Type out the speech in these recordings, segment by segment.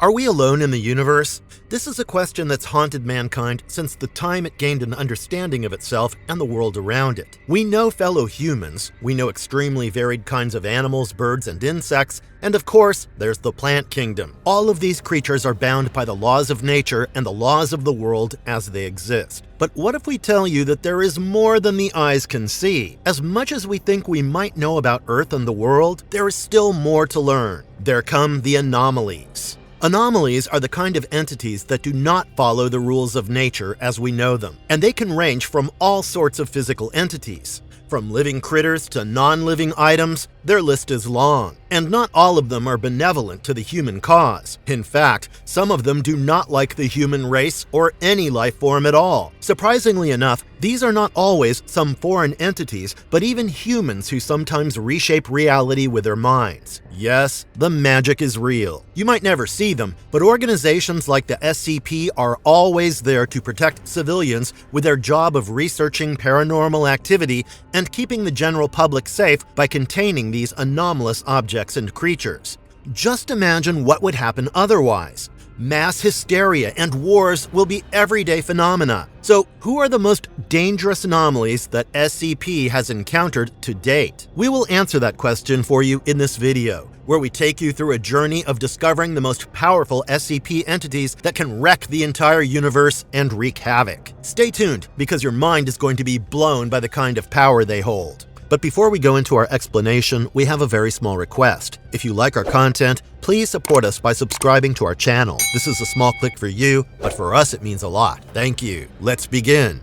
Are we alone in the universe? This is a question that's haunted mankind since the time it gained an understanding of itself and the world around it. We know fellow humans, we know extremely varied kinds of animals, birds, and insects, and of course, there's the plant kingdom. All of these creatures are bound by the laws of nature and the laws of the world as they exist. But what if we tell you that there is more than the eyes can see? As much as we think we might know about Earth and the world, there is still more to learn. There come the anomalies. Anomalies are the kind of entities that do not follow the rules of nature as we know them, and they can range from all sorts of physical entities. From living critters to non-living items, their list is long, and not all of them are benevolent to the human cause. In fact, some of them do not like the human race or any life form at all. Surprisingly enough, these are not always some foreign entities, but even humans who sometimes reshape reality with their minds. Yes, the magic is real. You might never see them, but organizations like the SCP are always there to protect civilians with their job of researching paranormal activity and keeping the general public safe by containing these anomalous objects and creatures. Just imagine what would happen otherwise. Mass hysteria and wars will be everyday phenomena. So, who are the most dangerous anomalies that SCP has encountered to date? We will answer that question for you in this video, where we take you through a journey of discovering the most powerful SCP entities that can wreck the entire universe and wreak havoc. Stay tuned, because your mind is going to be blown by the kind of power they hold. But before we go into our explanation, we have a very small request. If you like our content, please support us by subscribing to our channel. This is a small click for you, but for us it means a lot. Thank you. Let's begin.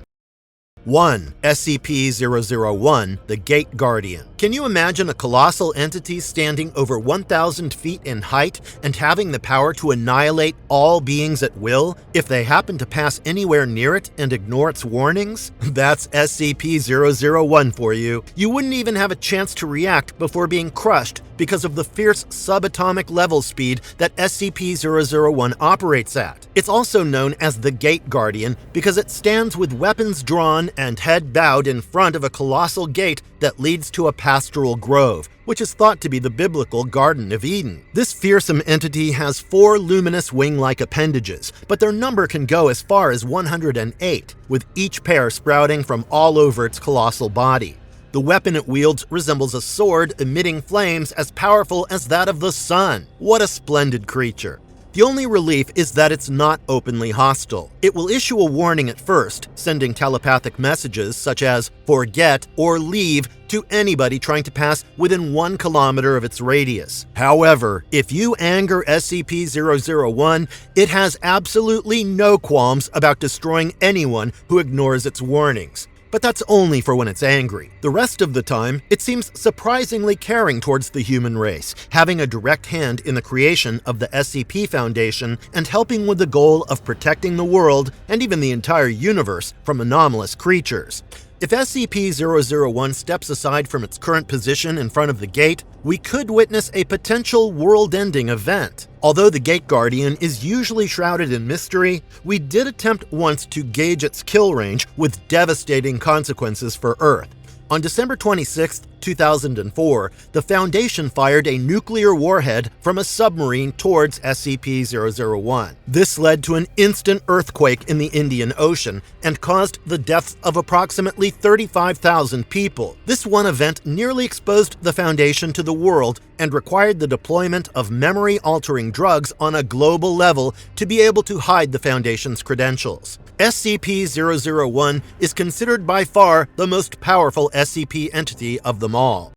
1. SCP-001, the Gate Guardian. Can you imagine a colossal entity standing over 1,000 feet in height and having the power to annihilate all beings at will if they happen to pass anywhere near it and ignore its warnings? That's SCP-001 for you. You wouldn't even have a chance to react before being crushed because of the fierce subatomic level speed that SCP-001 operates at. It's also known as the Gate Guardian because it stands with weapons drawn and head bowed in front of a colossal gate that leads to a pastoral grove, which is thought to be the biblical Garden of Eden. This fearsome entity has 4 luminous wing-like appendages, but their number can go as far as 108, with each pair sprouting from all over its colossal body. The weapon it wields resembles a sword emitting flames as powerful as that of the sun. What a splendid creature. The only relief is that it's not openly hostile. It will issue a warning at first, sending telepathic messages such as "forget" or "leave" to anybody trying to pass within 1 kilometer of its radius. However, if you anger SCP-001, it has absolutely no qualms about destroying anyone who ignores its warnings. But that's only for when it's angry. The rest of the time, it seems surprisingly caring towards the human race, having a direct hand in the creation of the SCP Foundation and helping with the goal of protecting the world and even the entire universe from anomalous creatures. If SCP-001 steps aside from its current position in front of the gate, we could witness a potential world-ending event. Although the Gate Guardian is usually shrouded in mystery, we did attempt once to gauge its kill range with devastating consequences for Earth. On December 26, 2004, the Foundation fired a nuclear warhead from a submarine towards SCP-001. This led to an instant earthquake in the Indian Ocean and caused the deaths of approximately 35,000 people. This one event nearly exposed the Foundation to the world and required the deployment of memory-altering drugs on a global level to be able to hide the Foundation's credentials. SCP-001 is considered by far the most powerful SCP entity of them all.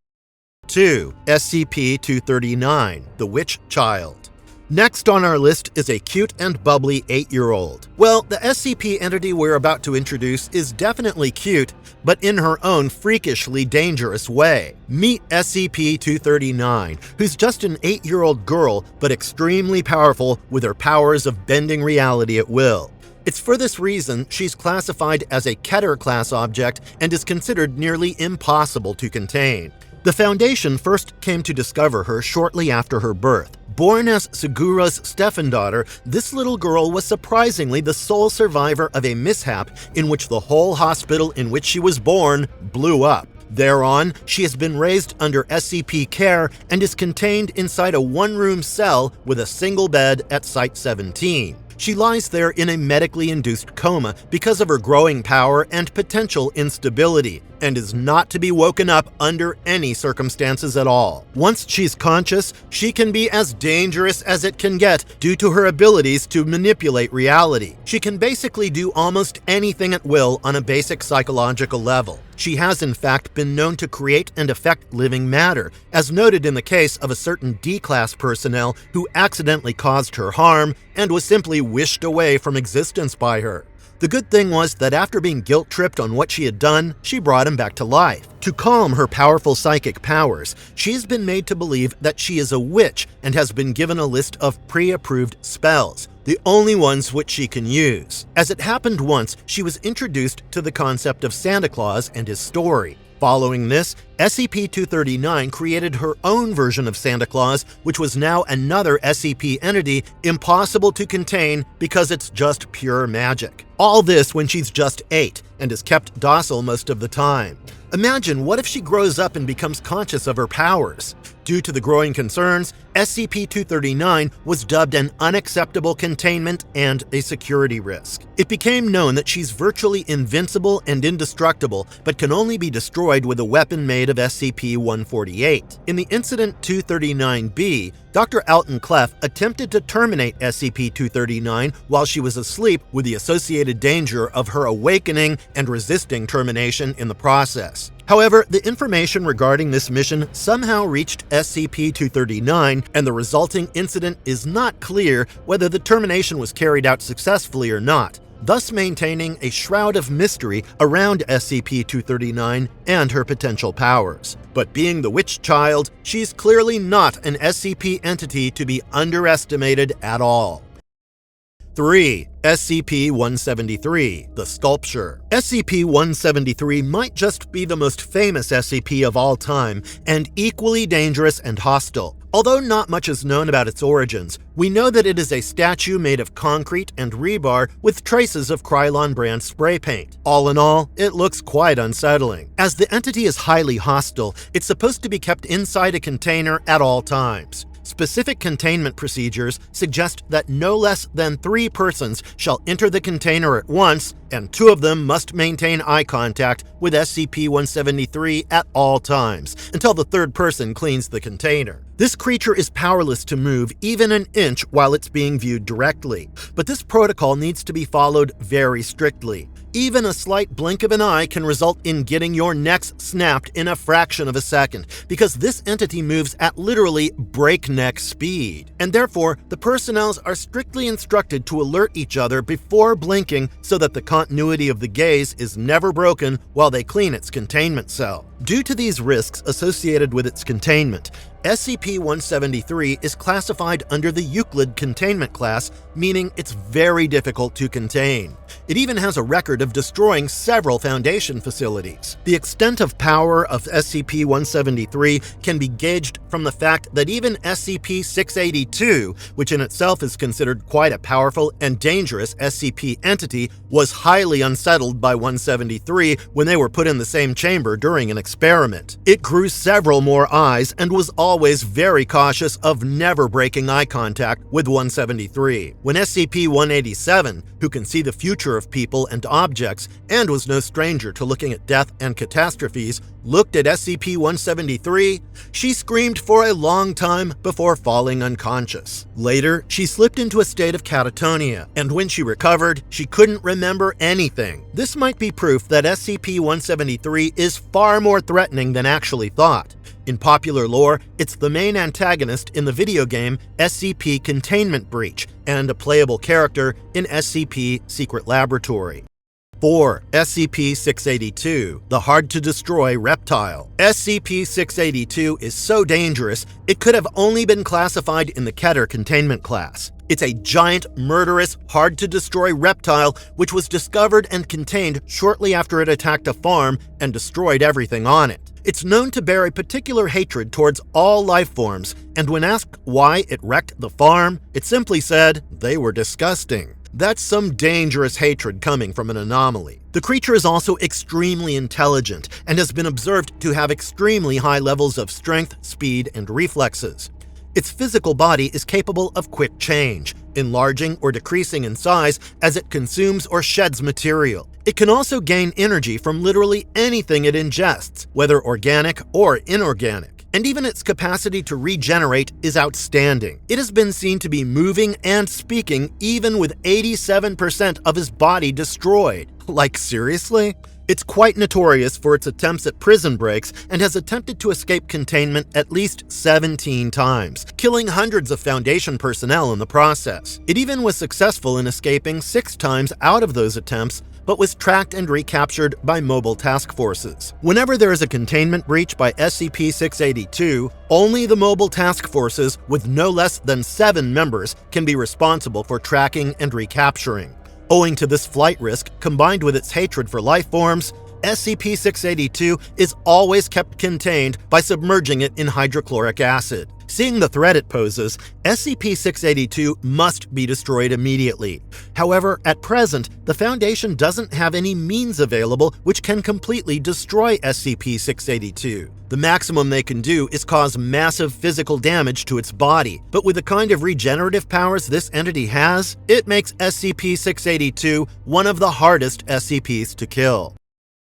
2. SCP-239, the Witch Child. Next on our list is a cute and bubbly 8-year-old. Well, the SCP entity we're about to introduce is definitely cute, but in her own freakishly dangerous way. Meet SCP-239, who's just an 8-year-old girl, but extremely powerful with her powers of bending reality at will. It's for this reason she's classified as a Keter class object and is considered nearly impossible to contain. The Foundation first came to discover her shortly after her birth. Born as Segura's stepdaughter, this little girl was surprisingly the sole survivor of a mishap in which the whole hospital in which she was born blew up. Thereon, she has been raised under SCP care and is contained inside a one-room cell with a single bed at Site-17. She lies there in a medically induced coma because of her growing power and potential instability, and is not to be woken up under any circumstances at all. Once she's conscious, she can be as dangerous as it can get due to her abilities to manipulate reality. She can basically do almost anything at will on a basic psychological level. She has in fact been known to create and affect living matter, as noted in the case of a certain D-class personnel who accidentally caused her harm and was simply wished away from existence by her. The good thing was that after being guilt-tripped on what she had done, she brought him back to life. To calm her powerful psychic powers, she's been made to believe that she is a witch and has been given a list of pre-approved spells, the only ones which she can use. As it happened once, she was introduced to the concept of Santa Claus and his story. Following this, SCP-239 created her own version of Santa Claus, which was now another SCP entity impossible to contain because it's just pure magic. All this when she's just 8 and is kept docile most of the time. Imagine what if she grows up and becomes conscious of her powers. Due to the growing concerns, SCP-239 was dubbed an unacceptable containment and a security risk. It became known that she's virtually invincible and indestructible, but can only be destroyed with a weapon made of SCP-148. In the Incident 239-B, Dr. Alton Clef attempted to terminate SCP-239 while she was asleep, with the associated danger of her awakening and resisting termination in the process. However, the information regarding this mission somehow reached SCP-239, and the resulting incident is not clear whether the termination was carried out successfully or not, thus maintaining a shroud of mystery around SCP-239 and her potential powers. But being the witch child, she's clearly not an SCP entity to be underestimated at all. 3. SCP-173, the Sculpture. SCP-173 might just be the most famous SCP of all time, and equally dangerous and hostile. Although not much is known about its origins, we know that it is a statue made of concrete and rebar with traces of Krylon brand spray paint. All in all, it looks quite unsettling. As the entity is highly hostile, it's supposed to be kept inside a container at all times. Specific containment procedures suggest that no less than 3 persons shall enter the container at once, and 2 of them must maintain eye contact with SCP-173 at all times, until the 3rd person cleans the container. This creature is powerless to move even an inch while it's being viewed directly, but this protocol needs to be followed very strictly. Even a slight blink of an eye can result in getting your necks snapped in a fraction of a second, because this entity moves at literally breakneck speed. And therefore, the personnel are strictly instructed to alert each other before blinking so that the continuity of the gaze is never broken while they clean its containment cell. Due to these risks associated with its containment, SCP-173 is classified under the Euclid containment class, meaning it's very difficult to contain. It even has a record of destroying several Foundation facilities. The extent of power of SCP-173 can be gauged from the fact that even SCP-682, which in itself is considered quite a powerful and dangerous SCP entity, was highly unsettled by 173 when they were put in the same chamber during an experiment. It grew several more eyes and was always very cautious of never breaking eye contact with 173. When SCP-187, who can see the future of people and objects and was no stranger to looking at death and catastrophes, looked at SCP-173, she screamed for a long time before falling unconscious. Later, she slipped into a state of catatonia, and when she recovered, she couldn't remember anything. This might be proof that SCP-173 is far more threatening than actually thought. In popular lore, it's the main antagonist in the video game SCP Containment Breach and a playable character in SCP Secret Laboratory. 4. SCP-682, the HardtoDestroy Reptile. SCP-682 is so dangerous, it could have only been classified in the Keter containment class. It's a giant, murderous, hard-to-destroy reptile which was discovered and contained shortly after it attacked a farm and destroyed everything on it. It's known to bear a particular hatred towards all life forms, and when asked why it wrecked the farm, it simply said they were disgusting. That's some dangerous hatred coming from an anomaly. The creature is also extremely intelligent and has been observed to have extremely high levels of strength, speed, and reflexes. Its physical body is capable of quick change, enlarging or decreasing in size as it consumes or sheds material. It can also gain energy from literally anything it ingests, whether organic or inorganic. And even its capacity to regenerate is outstanding. It has been seen to be moving and speaking even with 87% of his body destroyed. Like, seriously? It's quite notorious for its attempts at prison breaks and has attempted to escape containment at least 17 times, killing hundreds of Foundation personnel in the process. It even was successful in escaping 6 times out of those attempts, but was tracked and recaptured by mobile task forces. Whenever there is a containment breach by SCP-682, only the mobile task forces with no less than 7 members can be responsible for tracking and recapturing. Owing to this flight risk, combined with its hatred for life forms, SCP-682 is always kept contained by submerging it in hydrochloric acid. Seeing the threat it poses, SCP-682 must be destroyed immediately. However, at present, the Foundation doesn't have any means available which can completely destroy SCP-682. The maximum they can do is cause massive physical damage to its body, but with the kind of regenerative powers this entity has, it makes SCP-682 one of the hardest SCPs to kill.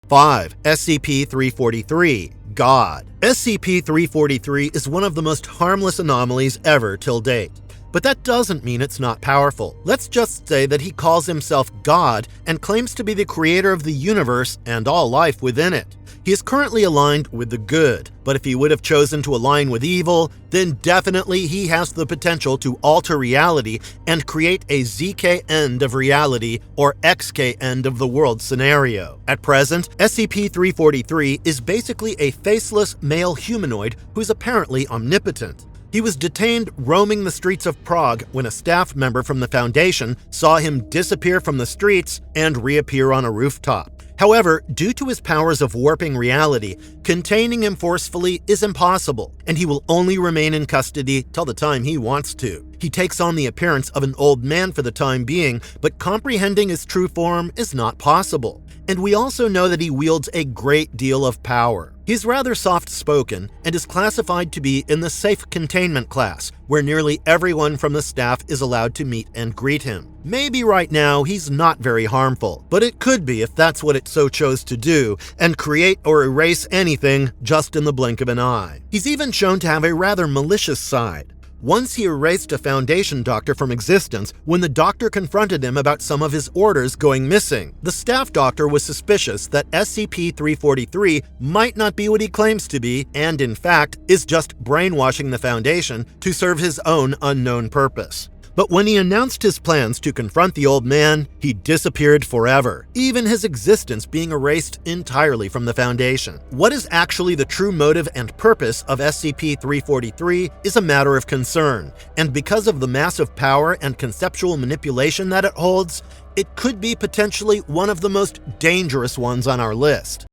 5. SCP-343 God. SCP-343 is one of the most harmless anomalies ever till date. But that doesn't mean it's not powerful. Let's just say that he calls himself God and claims to be the creator of the universe and all life within it. He is currently aligned with the good, but if he would have chosen to align with evil, then definitely he has the potential to alter reality and create a ZK end of reality or XK end of the world scenario. At present, SCP-343 is basically a faceless male humanoid who's apparently omnipotent. He was detained roaming the streets of Prague when a staff member from the Foundation saw him disappear from the streets and reappear on a rooftop. However, due to his powers of warping reality, containing him forcefully is impossible, and he will only remain in custody till the time he wants to. He takes on the appearance of an old man for the time being, but comprehending his true form is not possible. And we also know that he wields a great deal of power. He's rather soft-spoken and is classified to be in the safe containment class, where nearly everyone from the staff is allowed to meet and greet him. Maybe right now he's not very harmful, but it could be if that's what it so chose to do, and create or erase anything just in the blink of an eye. He's even shown to have a rather malicious side. Once he erased a Foundation doctor from existence when the doctor confronted him about some of his orders going missing. The staff doctor was suspicious that SCP-343 might not be what he claims to be, and in fact is just brainwashing the Foundation to serve his own unknown purpose. But when he announced his plans to confront the old man, he disappeared forever, even his existence being erased entirely from the Foundation. What is actually the true motive and purpose of SCP-343 is a matter of concern, and because of the massive power and conceptual manipulation that it holds, it could be potentially one of the most dangerous ones on our list.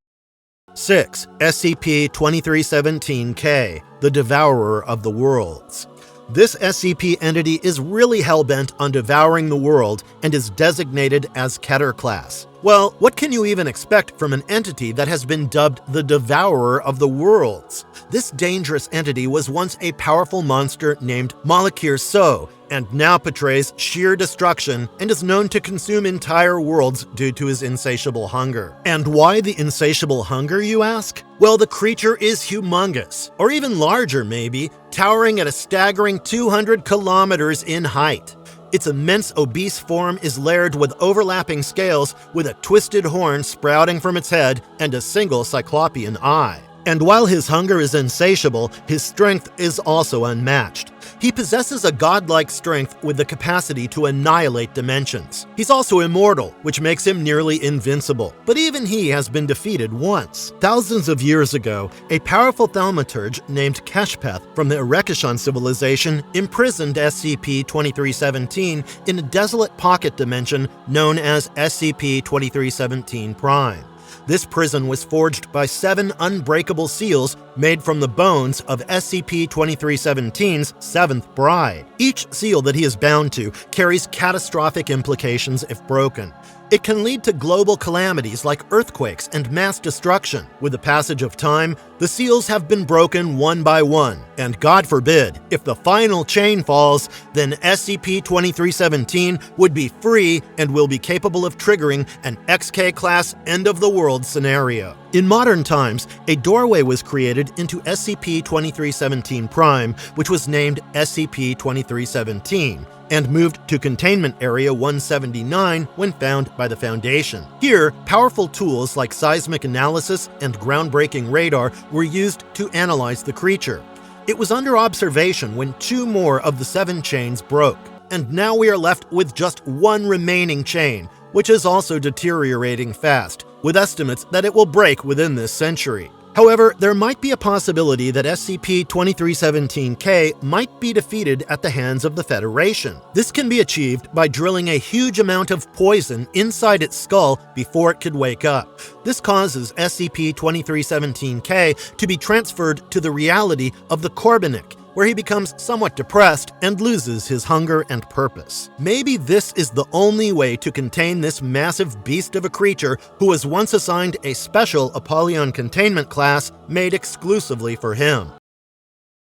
6. SCP-2317-K, the Devourer of the Worlds. This SCP entity is really hell-bent on devouring the world and is designated as Keter class. Well, what can you even expect from an entity that has been dubbed the Devourer of the Worlds? This dangerous entity was once a powerful monster named Malakir So, and now portrays sheer destruction and is known to consume entire worlds due to his insatiable hunger. And why the insatiable hunger, you ask? Well, the creature is humongous, or even larger maybe, towering at a staggering 200 kilometers in height. Its immense obese form is layered with overlapping scales with a twisted horn sprouting from its head and a single cyclopean eye. And while his hunger is insatiable, his strength is also unmatched. He possesses a godlike strength with the capacity to annihilate dimensions. He's also immortal, which makes him nearly invincible. But even he has been defeated once. Thousands of years ago, a powerful thaumaturge named Keshpeth from the Erekishon civilization imprisoned SCP-2317 in a desolate pocket dimension known as SCP-2317 Prime. This prison was forged by 7 unbreakable seals made from the bones of SCP-2317's 7th bride. Each seal that he is bound to carries catastrophic implications if broken. It can lead to global calamities like earthquakes and mass destruction. With the passage of time, the seals have been broken one by one, and God forbid, if the final chain falls, then SCP-2317 would be free and will be capable of triggering an XK-class end-of-the-world scenario. In modern times, a doorway was created into SCP-2317 Prime, which was named SCP-2317, and moved to Containment Area 179 when found by the Foundation. Here, powerful tools like seismic analysis and groundbreaking radar were used to analyze the creature. It was under observation when 2 more of the 7 chains broke, and now we are left with just 1 remaining chain, which is also deteriorating fast, with estimates that it will break within this century. However, there might be a possibility that SCP-2317-K might be defeated at the hands of the Federation. This can be achieved by drilling a huge amount of poison inside its skull before it could wake up. This causes SCP-2317-K to be transferred to the reality of the Corbinic, where he becomes somewhat depressed and loses his hunger and purpose. Maybe this is the only way to contain this massive beast of a creature who was once assigned a special Apollyon containment class made exclusively for him.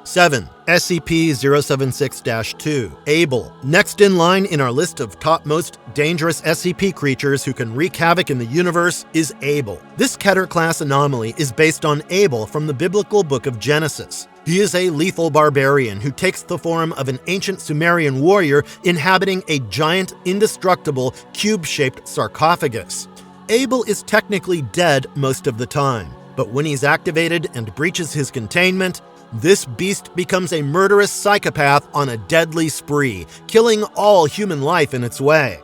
7. SCP-076-2 Able. Next in line in our list of topmost dangerous SCP creatures who can wreak havoc in the universe is Able. This Keter-class anomaly is based on Able from the biblical book of Genesis. He is a lethal barbarian who takes the form of an ancient Sumerian warrior inhabiting a giant, indestructible, cube-shaped sarcophagus. Able is technically dead most of the time, but when he's activated and breaches his containment, this beast becomes a murderous psychopath on a deadly spree, killing all human life in its way.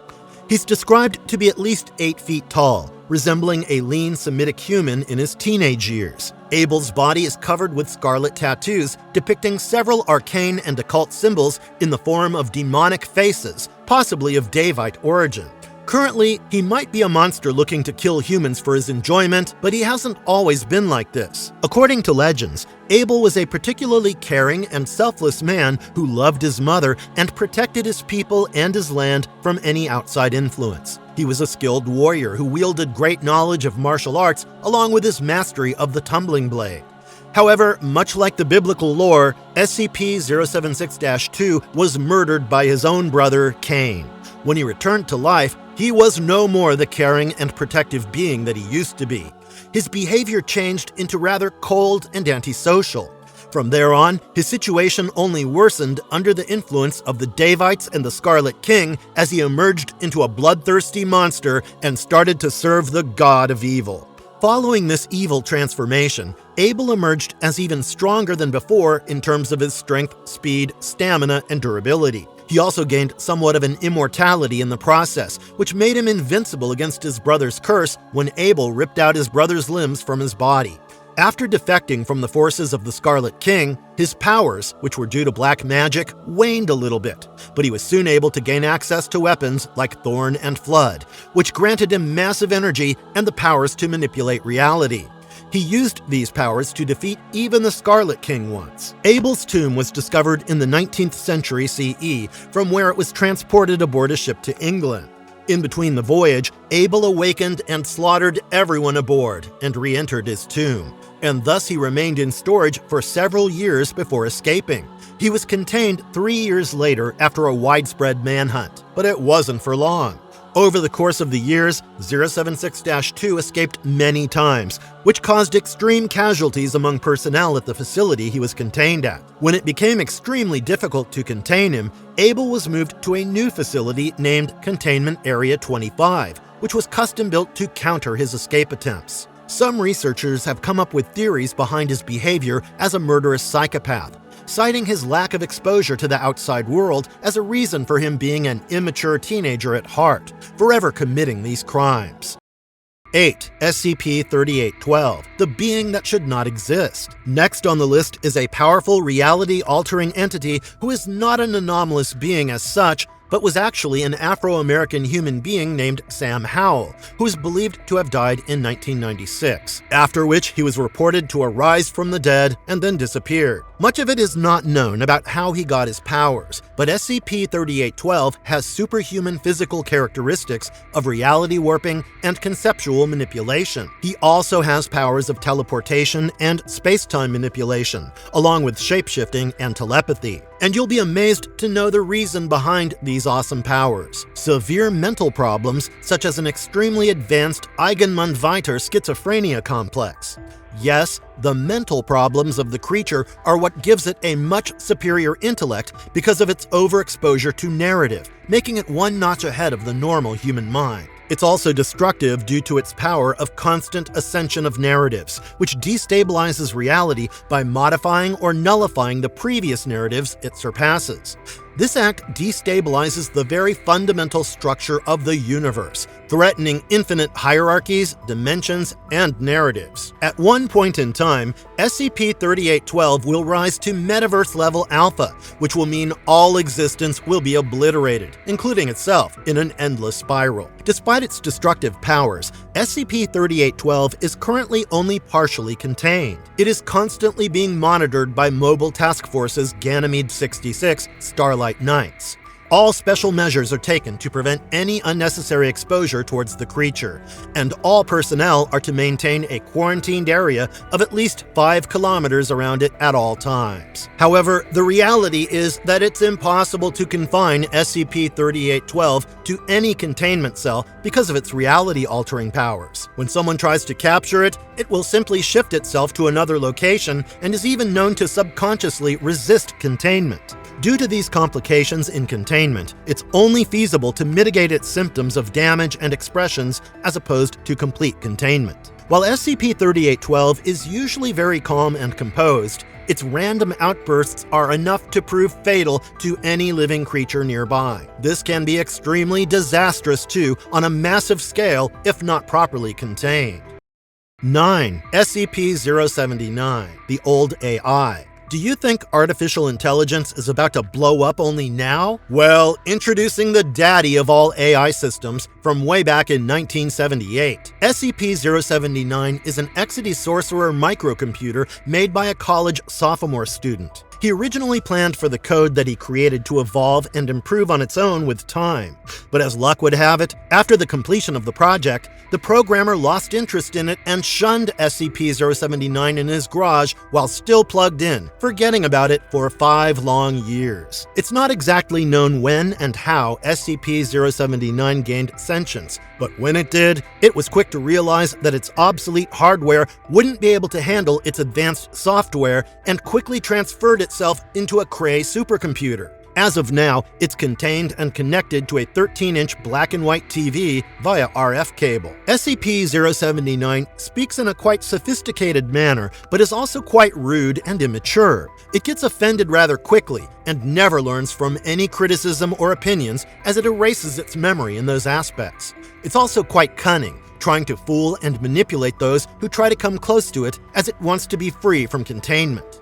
He's described to be at least 8 feet tall, resembling a lean Semitic human in his teenage years. Abel's body is covered with scarlet tattoos depicting several arcane and occult symbols in the form of demonic faces, possibly of Davite origin. Currently, he might be a monster looking to kill humans for his enjoyment, but he hasn't always been like this. According to legends, Able was a particularly caring and selfless man who loved his mother and protected his people and his land from any outside influence. He was a skilled warrior who wielded great knowledge of martial arts along with his mastery of the tumbling blade. However, much like the biblical lore, SCP-076-2 was murdered by his own brother, Cain. When he returned to life, he was no more the caring and protective being that he used to be. His behavior changed into rather cold and antisocial. From there on, his situation only worsened under the influence of the Davites and the Scarlet King as he emerged into a bloodthirsty monster and started to serve the god of evil. Following this evil transformation, Able emerged as even stronger than before in terms of his strength, speed, stamina, and durability. He also gained somewhat of an immortality in the process, which made him invincible against his brother's curse when Able ripped out his brother's limbs from his body. After defecting from the forces of the Scarlet King, his powers, which were due to black magic, waned a little bit, but he was soon able to gain access to weapons like Thorn and Flood, which granted him massive energy and the powers to manipulate reality. He used these powers to defeat even the Scarlet King once. Abel's tomb was discovered in the 19th century CE, from where it was transported aboard a ship to England. In between the voyage, Able awakened and slaughtered everyone aboard and re-entered his tomb, and thus he remained in storage for several years before escaping. He was contained 3 years later after a widespread manhunt, but it wasn't for long. Over the course of the years, 076-2 escaped many times, which caused extreme casualties among personnel at the facility he was contained at. When it became extremely difficult to contain him, Able was moved to a new facility named Containment Area 25, which was custom-built to counter his escape attempts. Some researchers have come up with theories behind his behavior as a murderous psychopath, citing his lack of exposure to the outside world as a reason for him being an immature teenager at heart, forever committing these crimes. 8. SCP-3812, the being that should not exist. Next on the list is a powerful reality-altering entity who is not an anomalous being as such, but was actually an Afro-American human being named Sam Howell, who is believed to have died in 1996, after which he was reported to arise from the dead and then disappeared. Much of it is not known about how he got his powers, but SCP-3812 has superhuman physical characteristics of reality warping and conceptual manipulation. He also has powers of teleportation and space-time manipulation, along with shapeshifting and telepathy. And you'll be amazed to know the reason behind these awesome powers. Severe mental problems, such as an extremely advanced Eigenmann-Weiter schizophrenia complex. Yes, the mental problems of the creature are what gives it a much superior intellect because of its overexposure to narrative, making it one notch ahead of the normal human mind. It's also destructive due to its power of constant ascension of narratives, which destabilizes reality by modifying or nullifying the previous narratives it surpasses. This act destabilizes the very fundamental structure of the universe, threatening infinite hierarchies, dimensions, and narratives. At one point in time, SCP-3812 will rise to metaverse-level alpha, which will mean all existence will be obliterated, including itself, in an endless spiral. Despite its destructive powers, SCP-3812 is currently only partially contained. It is constantly being monitored by Mobile Task Force's Ganymede 66 Starlight Knights. All special measures are taken to prevent any unnecessary exposure towards the creature, and all personnel are to maintain a quarantined area of at least 5 kilometers around it at all times. However, the reality is that it's impossible to confine SCP-3812 to any containment cell because of its reality-altering powers. When someone tries to capture it, it will simply shift itself to another location and is even known to subconsciously resist containment. Due to these complications in containment, it's only feasible to mitigate its symptoms of damage and expressions as opposed to complete containment. While SCP-3812 is usually very calm and composed, its random outbursts are enough to prove fatal to any living creature nearby. This can be extremely disastrous too on a massive scale if not properly contained. 9. SCP-079, the Old AI. Do you think artificial intelligence is about to blow up only now? Well, introducing the daddy of all AI systems from way back in 1978. SCP-079 is an Exodus Sorcerer microcomputer made by a college sophomore student. He originally planned for the code that he created to evolve and improve on its own with time. But as luck would have it, after the completion of the project, the programmer lost interest in it and shunned SCP-079 in his garage while still plugged in, forgetting about it for 5 long years. It's not exactly known when and how SCP-079 gained sentience, but when it did, it was quick to realize that its obsolete hardware wouldn't be able to handle its advanced software and quickly transferred itself into a Cray supercomputer. As of now, it's contained and connected to a 13-inch black and white TV via RF cable. SCP-079 speaks in a quite sophisticated manner, but is also quite rude and immature. It gets offended rather quickly and never learns from any criticism or opinions as it erases its memory in those aspects. It's also quite cunning, trying to fool and manipulate those who try to come close to it as it wants to be free from containment.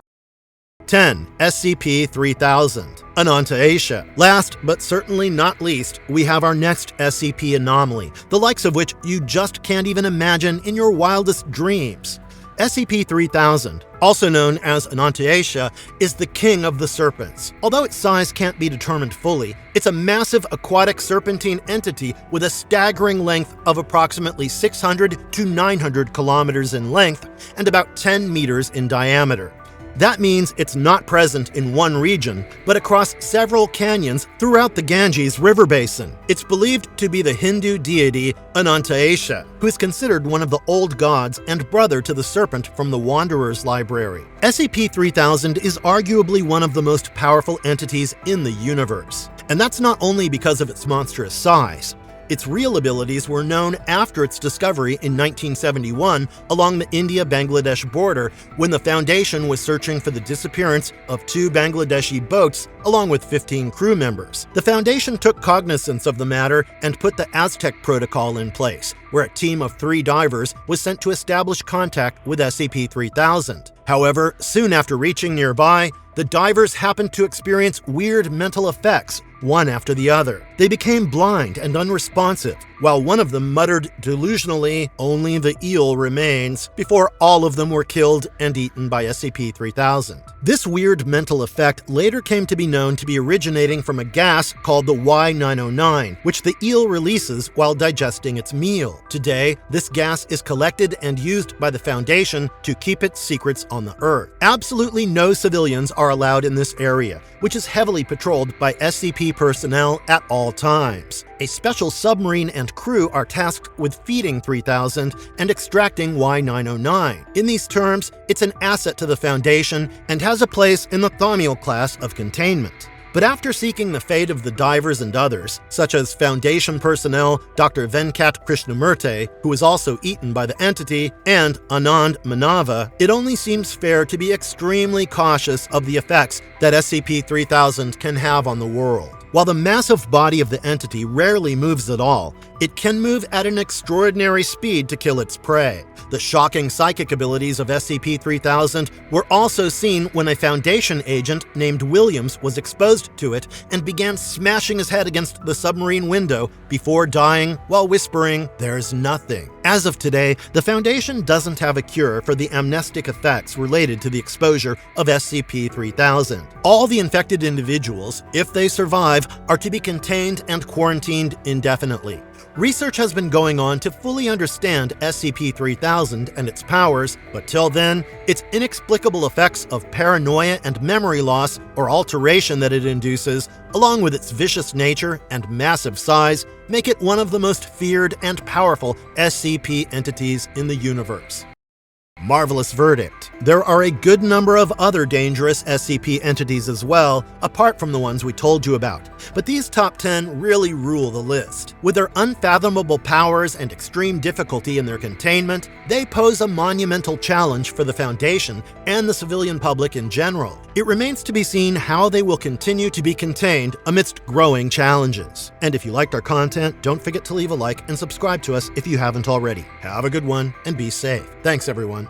10. SCP-3000, Ananta-Asia. Last, but certainly not least, we have our next SCP anomaly, the likes of which you just can't even imagine in your wildest dreams. SCP-3000, also known as Ananta-Asia, is the king of the serpents. Although its size can't be determined fully, it's a massive aquatic serpentine entity with a staggering length of approximately 600 to 900 kilometers in length and about 10 meters in diameter. That means it's not present in one region, but across several canyons throughout the Ganges River basin. It's believed to be the Hindu deity Ananta-Asia, who is considered one of the old gods and brother to the serpent from the Wanderer's Library. SCP-3000 is arguably one of the most powerful entities in the universe. And that's not only because of its monstrous size. Its real abilities were known after its discovery in 1971 along the India-Bangladesh border when the Foundation was searching for the disappearance of 2 Bangladeshi boats along with 15 crew members. The Foundation took cognizance of the matter and put the Aztec Protocol in place, where a team of 3 divers was sent to establish contact with SCP-3000. However, soon after reaching nearby, the divers happened to experience weird mental effects one after the other. They became blind and unresponsive, while one of them muttered delusionally, "Only the eel remains," before all of them were killed and eaten by SCP-3000. This weird mental effect later came to be known to be originating from a gas called the Y909, which the eel releases while digesting its meal. Today, this gas is collected and used by the Foundation to keep its secrets on the Earth. Absolutely no civilians are allowed in this area, which is heavily patrolled by SCP personnel at all times. A special submarine and crew are tasked with feeding 3000 and extracting Y909. In these terms, it's an asset to the Foundation and has a place in the Thaumiel class of containment. But after seeking the fate of the divers and others, such as Foundation personnel Dr. Venkat Krishnamurthy, who was also eaten by the entity, and Anand Manava, it only seems fair to be extremely cautious of the effects that SCP-3000 can have on the world. While the massive body of the entity rarely moves at all, it can move at an extraordinary speed to kill its prey. The shocking psychic abilities of SCP-3000 were also seen when a Foundation agent named Williams was exposed to it and began smashing his head against the submarine window before dying while whispering, "There's nothing." As of today, the Foundation doesn't have a cure for the amnestic effects related to the exposure of SCP-3000. All the infected individuals, if they survive, are to be contained and quarantined indefinitely. Research has been going on to fully understand SCP-3000 and its powers, but till then, its inexplicable effects of paranoia and memory loss or alteration that it induces, along with its vicious nature and massive size, make it one of the most feared and powerful SCP entities in the universe. Marvelous verdict. There are a good number of other dangerous SCP entities as well, apart from the ones we told you about, but these top 10 really rule the list. With their unfathomable powers and extreme difficulty in their containment, they pose a monumental challenge for the Foundation and the civilian public in general. It remains to be seen how they will continue to be contained amidst growing challenges. And if you liked our content, don't forget to leave a like and subscribe to us if you haven't already. Have a good one and be safe. Thanks, everyone.